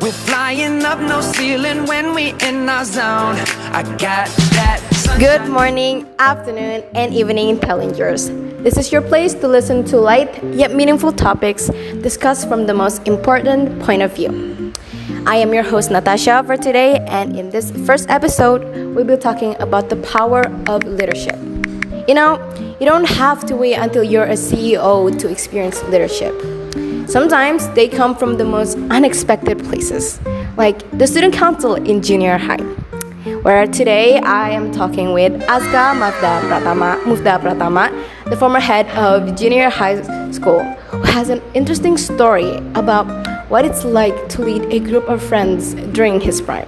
We're flying up, no ceiling when we in our zone. I got that. Good morning, afternoon, and evening, intelligers. This is your place to listen to light yet meaningful topics discussed from the most important point of view. I am your host Natasha for today, and in this first episode, we'll be talking about the power of leadership. You know, you don't have to wait until you're a CEO to experience leadership. Sometimes they come from the most unexpected places, like the student council in junior high, where today I am talking with Aska Mufda Pratama, the former head of junior high school, who has an interesting story about what it's like to lead a group of friends during his prime.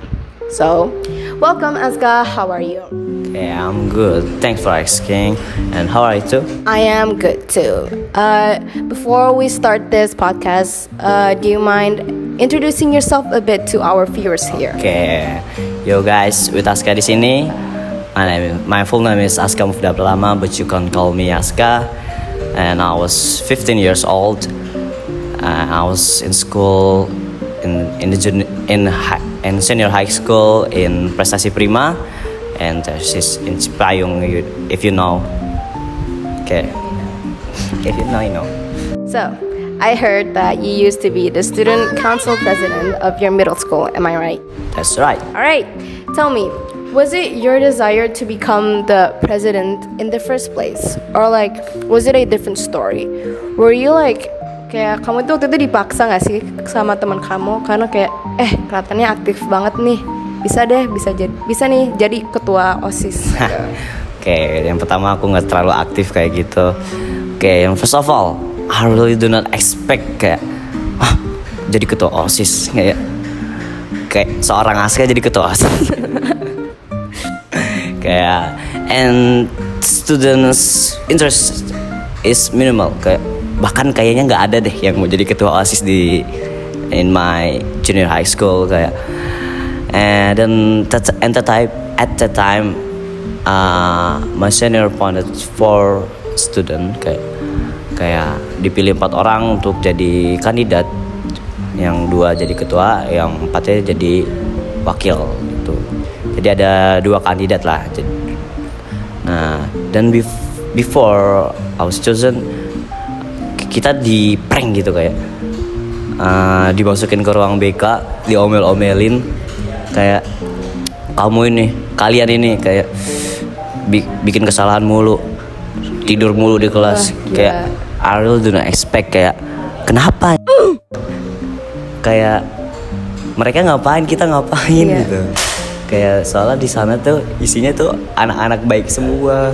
So, welcome Aska, how are you? Okay, I'm good. Thanks for asking. And how are you too? I am good too. Before we start this podcast, do you mind introducing yourself a bit to our viewers here? Okay, yo guys, with Aska di sini. My full name is Aska Mufda Pratama, but you can call me Aska. And I was 15 years old. I was in school in senior high school in Prestasi Prima, and she's in Cipayung, if you know. Okay, if you know, you know. So, I heard that you used to be the student council president of your middle school, am I right? That's right. Alright, tell me, was it your desire to become the president in the first place? Or like, was it a different story? Were you like, kayak kamu itu waktu itu dipaksa gak sih sama teman kamu? Karena kayak, kelihatannya aktif banget nih, bisa nih jadi ketua OSIS. Oke, yang pertama aku nggak terlalu aktif kayak gitu. Oke, yang first of all, I really do not expect kayak jadi ketua OSIS kayak seorang Aska jadi ketua OSIS. Kayak and students interest is minimal, kayak bahkan kayaknya nggak ada deh yang mau jadi ketua OSIS in my junior high school kayak. And then at that time my senior appointed 4 student, kayak dipilih 4 orang untuk jadi kandidat, yang 2 jadi ketua, yang 4-nya jadi wakil gitu. Jadi ada 2 kandidat lah. Nah, dan before I was chosen, kita di prank gitu kayak dimasukin ke ruang BK, diomel-omelin kayak kalian ini kayak bikin kesalahan mulu, tidur mulu di kelas. Kayak I really do not expect kayak kenapa kayak mereka ngapain, kita ngapain gitu. Kayak soalnya di sana tuh isinya tuh anak-anak baik semua,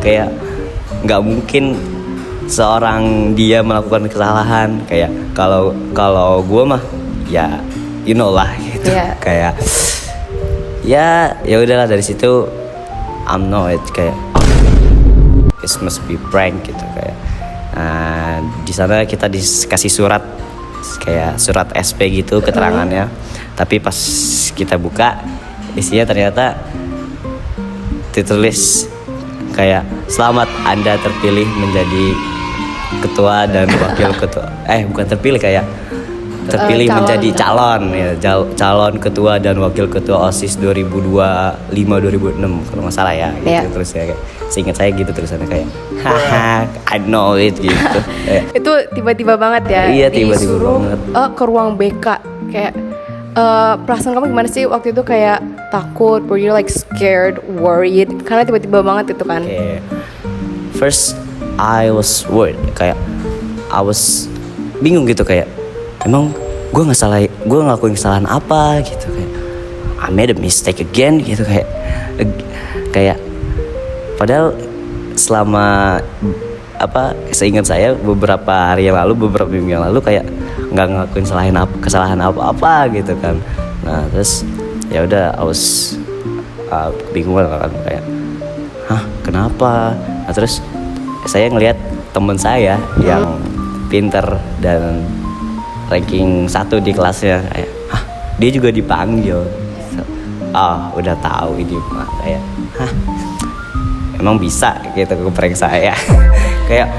kayak nggak mungkin seorang dia melakukan kesalahan. Kayak kalau gue mah ya you know lah gitu. Kayak ya udahlah, dari situ I'm know it kayak it must be prank gitu kayak. Di sana kita dikasih surat, kayak surat SP gitu keterangannya. Tapi pas kita buka, isinya ternyata ditulis kayak selamat Anda terpilih menjadi ketua dan wakil ketua. Bukan terpilih, kayak terpilih menjadi calon ketua dan wakil ketua OSIS 2005-2006 kalau nggak salah ya gitu. Terus ya kayak seingat saya gitu tulisannya kayak haha I know it gitu. Itu tiba-tiba banget ya. Iya, tiba-tiba banget. Ke ruang BK kayak perasaan kamu gimana sih waktu itu? Kayak takut, were you like scared, worried? Karena tiba-tiba banget itu kan. First I was worried, kayak I was bingung gitu kayak emang gue ngelakuin kesalahan apa gitu, kayak I made a mistake again gitu, kayak padahal selama seingat saya beberapa minggu yang lalu kayak nggak ngelakuin kesalahan apa gitu kan. Nah terus ya udah I was bingung kan kayak kenapa. Nah terus saya ngelihat teman saya yang pinter dan ranking 1 di kelasnya, kayak dia juga dipanggil. Udah tahu ini mah kayak emang bisa gitu ke prank saya. Kayak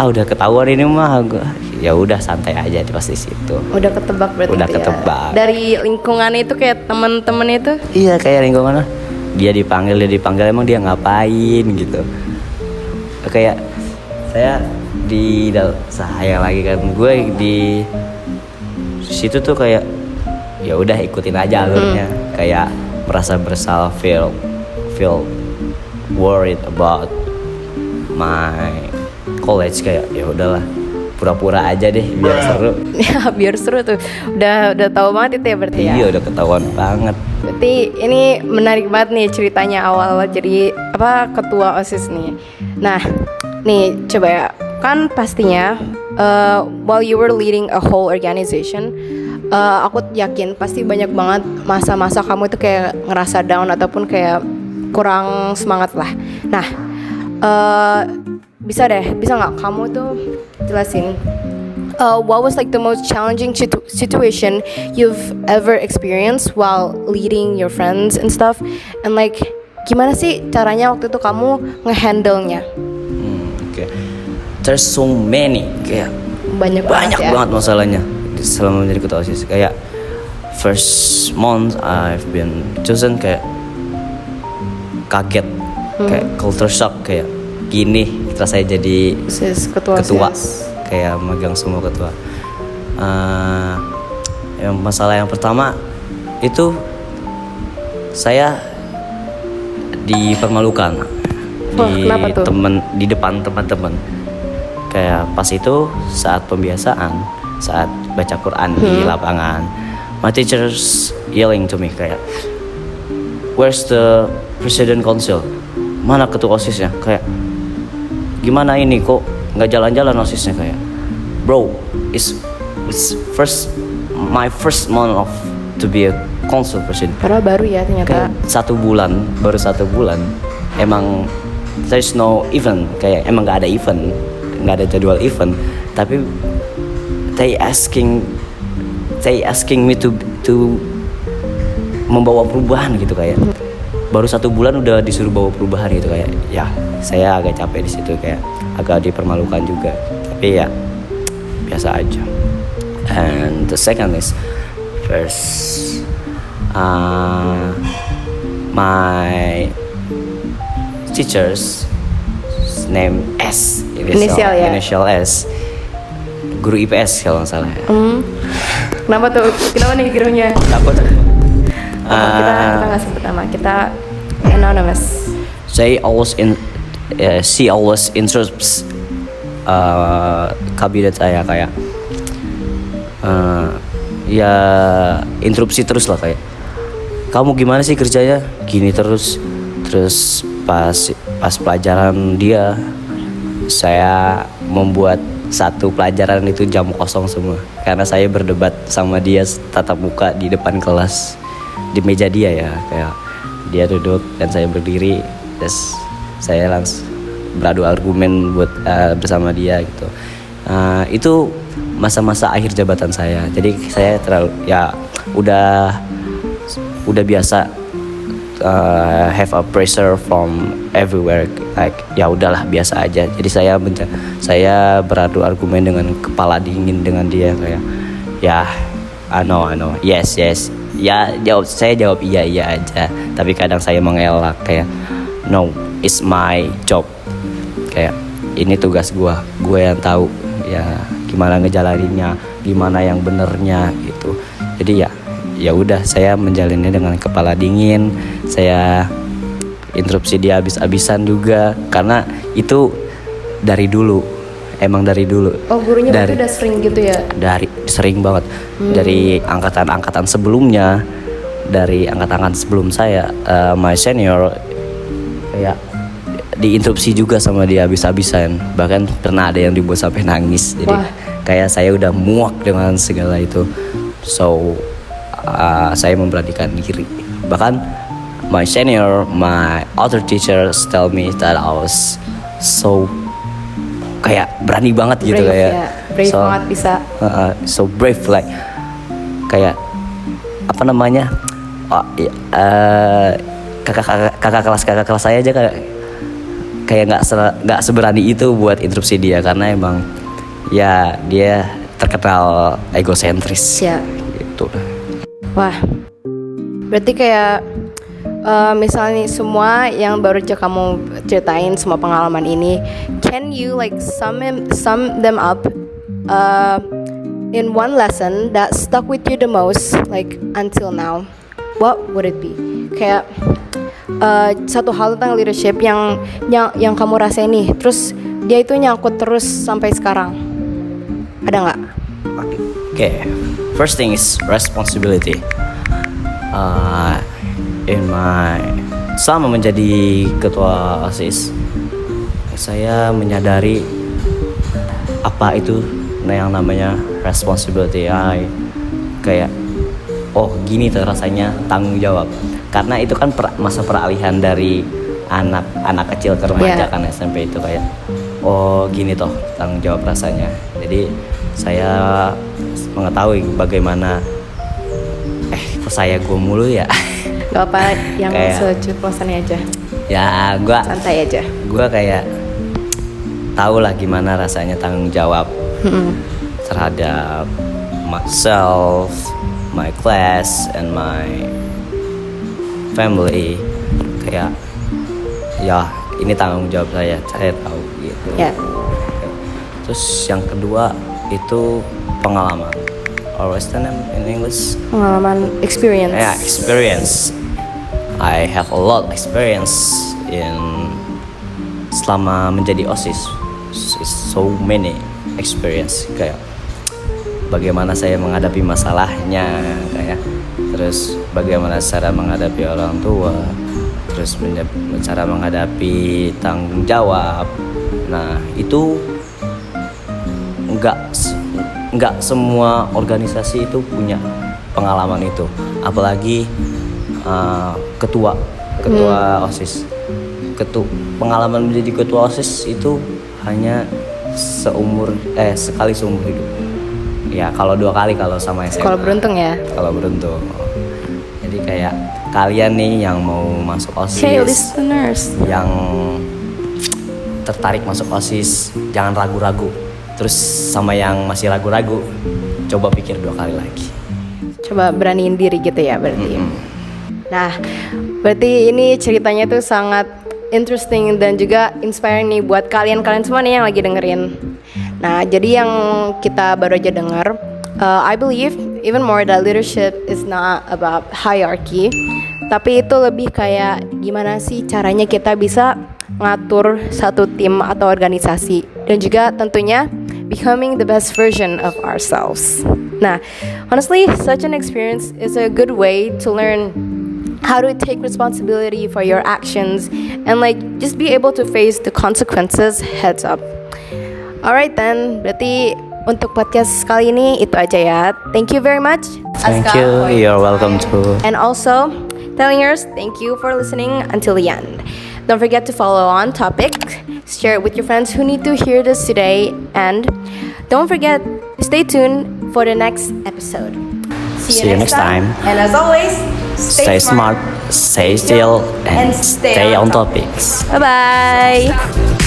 udah ketahuan ini mah, ya udah santai aja pas di situ. Udah ketebak berarti. Udah itu ketebak. Ya. Dari lingkungan itu kayak teman-teman itu. Iya, kayak lingkungan dia dipanggil emang dia ngapain gitu. Kayak saya lagi kan, gue di situ tuh kayak ya udah ikutin aja alurnya. Kayak merasa bersalah, feel worried about my college, kayak ya udahlah pura-pura aja deh biar seru. Ya biar seru tuh. Udah tahu banget itu ya berarti ya. Iya, udah ketahuan banget. Berarti ini menarik banget nih ceritanya awal jadi ketua OSIS nih. Nah, nih coba ya. Kan pastinya while you were leading a whole organization, aku yakin pasti banyak banget masa-masa kamu itu kayak ngerasa down ataupun kayak kurang semangat lah. Nah, bisa nggak kamu tuh jelasin what was like the most challenging situation you've ever experienced while leading your friends and stuff, and like gimana sih caranya waktu itu kamu ngehandle-nya? Okay. There's so many, kayak Banyak banget ya? masalahnya selama menjadi ketua OSIS. Kayak first month I've been chosen, kayak kaget, kayak culture shock, kayak gini saya jadi ketua OSIS. Kayak megang semua ketua. Yang masalah yang pertama itu saya dipermalukan di depan teman-teman. Kayak pas itu saat pembiasaan, saat baca Quran di lapangan, my teachers yelling to me kayak, where's the president council? Mana ketua OSISnya? Kayak gimana ini kok nggak jalan-jalan OSISnya? Kayak bro, it's my first month of to be a council president. Padahal baru ya ternyata. Kayak baru 1 bulan. Emang there's no event, kayak emang nggak ada jadwal event, tapi they asking me to membawa perubahan gitu. Kayak baru 1 bulan udah disuruh bawa perubahan gitu. Kayak ya saya agak capek di situ, kayak agak dipermalukan juga, tapi ya biasa aja. And the second is first my teachers name S, initial S, guru IPS kalau nggak salah. Kenapa nih gurunya? Takut. Kita nggak sebut nama, kita anonymous. She always interrupts kabinet saya, kayak ya interupsi terus lah, kayak kamu gimana sih kerjanya gini terus pas pelajaran dia, saya membuat satu pelajaran itu jam kosong semua karena saya berdebat sama dia tatap muka di depan kelas, di meja dia ya, kayak dia duduk dan saya berdiri, terus saya langsung beradu argumen buat bersama dia gitu. Itu masa-masa akhir jabatan saya, jadi saya terlalu ya udah biasa have a pressure from everywhere, like ya udahlah biasa aja. Jadi saya beradu argumen dengan kepala dingin dengan dia, kayak ya I know yes ya, saya jawab iya aja, tapi kadang saya mengelak kayak no, it's my job, kayak ini tugas gue yang tahu ya gimana ngejalaninnya, gimana yang benernya gitu. Jadi ya udah saya menjalannya dengan kepala dingin, saya interupsi dia habis-habisan juga karena itu emang dari dulu. Oh, gurunya itu udah sering gitu ya? Sering banget. Dari angkatan sebelumnya, dari angkatan sebelum saya, my senior kayak diinterupsi juga sama dia habis-habisan. Bahkan pernah ada yang dibuat sampai nangis. Jadi kayak saya udah muak dengan segala itu. So saya memberanikan diri. Bahkan my senior, my other teachers tell me that I was so kayak berani banget gitu, brave, kayak brave banget bisa. So brave, like kayak apa namanya, kakak kelas saya aja kayak nggak seberani itu buat interupsi dia karena emang ya dia terkenal egosentris Ya. gitu. Wah, berarti kayak misalnya semua yang baru aja kamu ceritain semua pengalaman ini, can you like sum them up in one lesson that stuck with you the most like until now? What would it be? Kayak satu hal tentang leadership yang kamu rasain nih, terus dia itu nyangkut terus sampai sekarang. Ada nggak? Okay, first thing is responsibility. Selama menjadi ketua OSIS, saya menyadari apa itu yang namanya responsibility. Kayak oh gini tuh rasanya tanggung jawab. Karena itu kan masa peralihan dari anak kecil ke remaja kan SMP itu kayak oh gini toh tanggung jawab rasanya. Jadi saya mengetahui bagaimana kok saya gue mulu ya. Gak apa, yang Kayak- seceplosannya aja, Ya gue santai aja. kayak tahu lah gimana rasanya tanggung jawab terhadap myself, my class, and my family. Kayak ya ini tanggung jawab saya tahu gitu. Ya. Terus yang kedua itu pengalaman. Or what's the name in English? Pengalaman, experience. Yeah, experience. I have a lot experience in selama menjadi OSIS. So many experience kayak bagaimana saya menghadapi masalahnya kayak terus bagaimana cara menghadapi orang tua, terus cara menghadapi tanggung jawab. Nah, itu nggak semua organisasi itu punya pengalaman itu, apalagi ketua OSIS. Pengalaman menjadi ketua OSIS itu hanya sekali seumur hidup. Ya kalau 2 kali kalau sama SMA. Kalau beruntung ya. Kalau beruntung. Jadi kayak kalian nih yang mau masuk OSIS, Hey listeners. yang tertarik masuk OSIS, jangan ragu-ragu. Terus sama yang masih ragu-ragu, coba pikir 2 kali lagi. Coba beraniin diri gitu ya berarti. Nah, berarti ini ceritanya tuh sangat interesting dan juga inspiring nih buat kalian semua nih yang lagi dengerin. Nah, jadi yang kita baru aja dengar, I believe even more that leadership is not about hierarchy, tapi itu lebih kayak gimana sih caranya kita bisa ngatur satu tim atau organisasi dan juga tentunya becoming the best version of ourselves. Nah, honestly, such an experience is a good way to learn how to take responsibility for your actions and like just be able to face the consequences heads up. Alright then, berarti untuk podcast kali ini itu aja ya. Thank you very much, Thank Aska, you. for your You're time. welcome too. And also, Tellingers, thank you for listening until the end. Don't forget to follow on topic, share it with your friends who need to hear this today, and don't forget, stay tuned for the next episode. See you next time. And as always, Stay smart, stay still, and stay on topics. Bye bye.